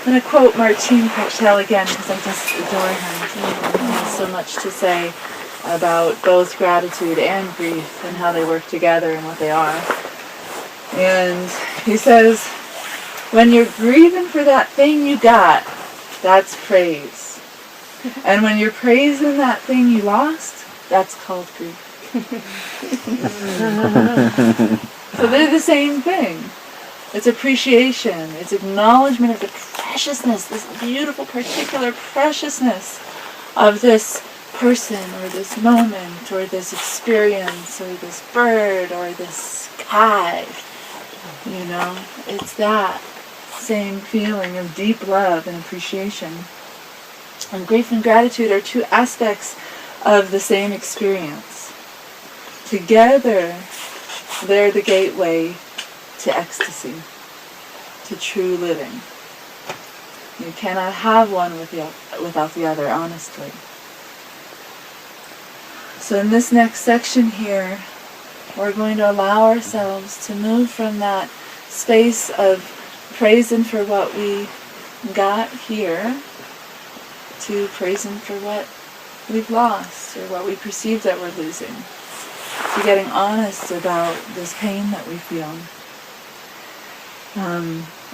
I'm going to quote Martine Coachtel again because I just adore her. She has so much to say about both gratitude and grief and how they work together and what they are. And he says, when you're grieving for that thing you got, that's praise. And when you're praising that thing you lost, that's called grief. So they're the same thing. It's appreciation. It's acknowledgement of the preciousness, this beautiful, particular preciousness of this person or this moment or this experience or this bird or this sky. You know, it's that same feeling of deep love and appreciation. And grief and gratitude are two aspects of the same experience. Together, they're the gateway to ecstasy, to true living. You cannot have one without the other, honestly. So in this next section here, we're going to allow ourselves to move from that space of praising for what we got here to praising for what we've lost or what we perceive that we're losing, to getting honest about this pain that we feel.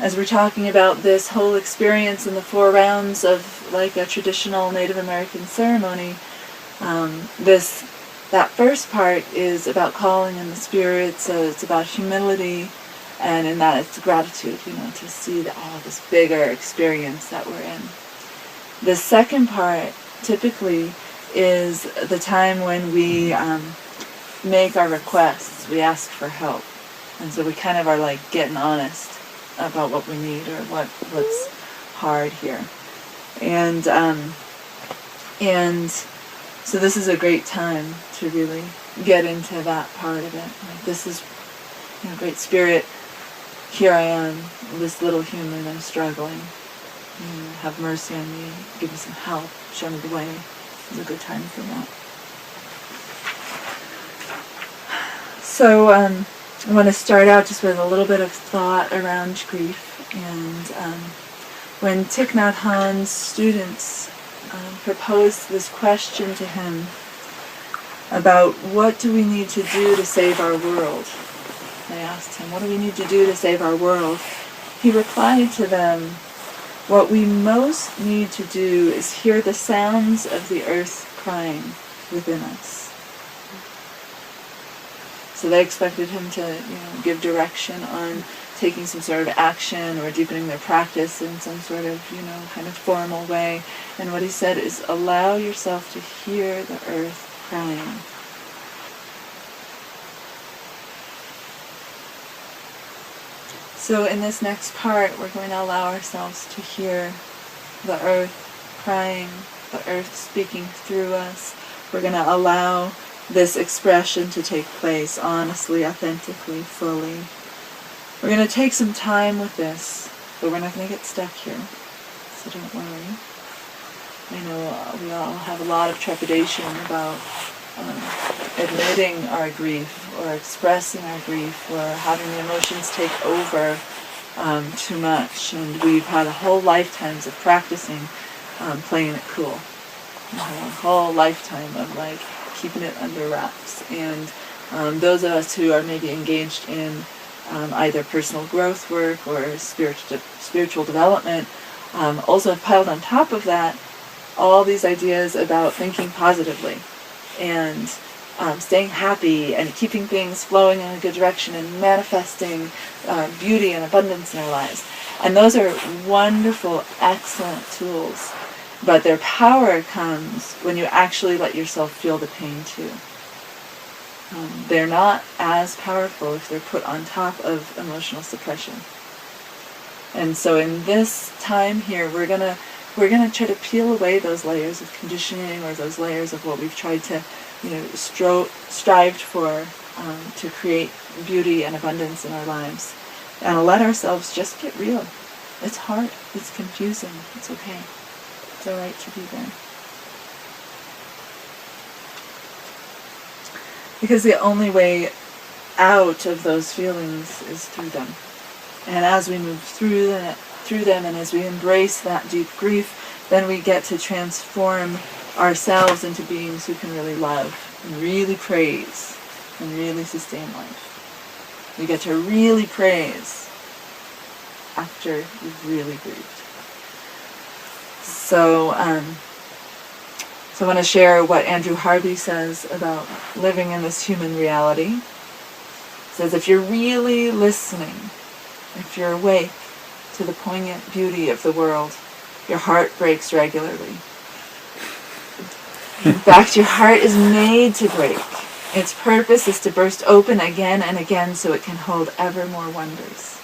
As we're talking about this whole experience in the 4 rounds of like a traditional Native American ceremony, that first part is about calling in the spirits, so it's about humility, and in that it's gratitude, to see this bigger experience that we're in. The second part typically is the time when we make our requests, we ask for help. And so we kind of are like getting honest about what we need or what's hard here. And so this is a great time to really get into that part of it. Like, this is, Great Spirit, here I am, this little human, I'm struggling. Have mercy on me, give me some help, show me the way. It's a good time for that. So I want to start out just with a little bit of thought around grief. And when Thich Nhat Hanh's students proposed this question to him about what do we need to do to save our world, they asked him, what do we need to do to save our world? He replied to them, what we most need to do is hear the sounds of the earth crying within us. So they expected him to, give direction on taking some sort of action or deepening their practice in some sort of, kind of formal way. And what he said is, allow yourself to hear the earth crying. So in this next part, we're going to allow ourselves to hear the earth crying, the earth speaking through us. We're going to allow this expression to take place honestly, authentically, fully. We're going to take some time with this, but we're not going to get stuck here, so don't worry. I know we all have a lot of trepidation about admitting our grief or expressing our grief or having the emotions take over too much, and we've had whole lifetimes of practicing playing it cool. A whole lifetime of keeping it under wraps. And those of us who are maybe engaged in either personal growth work or spiritual development also have piled on top of that all these ideas about thinking positively and staying happy and keeping things flowing in a good direction and manifesting beauty and abundance in our lives. And those are wonderful, excellent tools. But their power comes when you actually let yourself feel the pain too. They're not as powerful if they're put on top of emotional suppression. And so in this time here, we're gonna try to peel away those layers of conditioning or those layers of what we've tried to, strived for to create beauty and abundance in our lives, and let ourselves just get real. It's hard. It's confusing. It's okay. It's all right to be there. Because the only way out of those feelings is through them. And as we move through through them, and as we embrace that deep grief, then we get to transform ourselves into beings who can really love and really praise and really sustain life. We get to really praise after you've really grieved. So I want to share what Andrew Harvey says about living in this human reality. He says, if you're really listening, if you're awake to the poignant beauty of the world, your heart breaks regularly. In fact, your heart is made to break. Its purpose is to burst open again and again so it can hold ever more wonders.